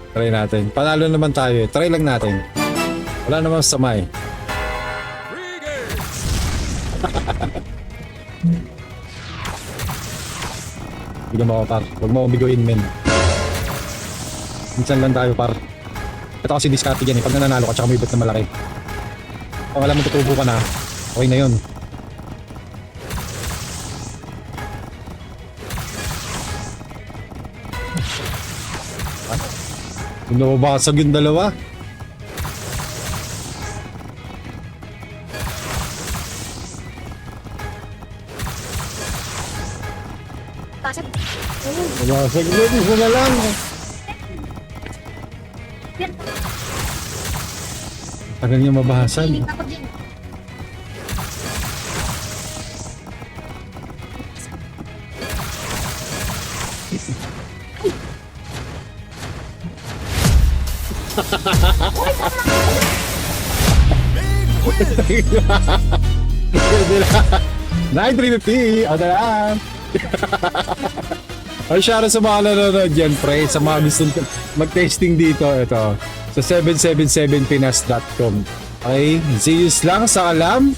Try natin. Panalo naman tayo eh. Try lang natin. Wala namang samay. Bigyan mo ako par. Huwag mo akong biguin men. Minsan lang tayo par. Ito kasi discarte yan eh. Pag nananalo ka tsaka may bet na malaki. Kung alam mo tutubo ka na, okay na yun. Kung nababasag yung dalawa. Pasok. Nababasag yun, isa na lang. Tagal niya mabasag. Hiling ako din. Night 350! O na Ay, shoutout sa mga nanonood dyan, pre. Sa mga gusto mag-testing dito, ito. Sa 777pinas.com. Okay, see you lang sa alam.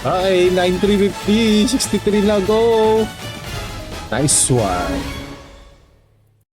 Okay, 9350, 63 na go. Nice one.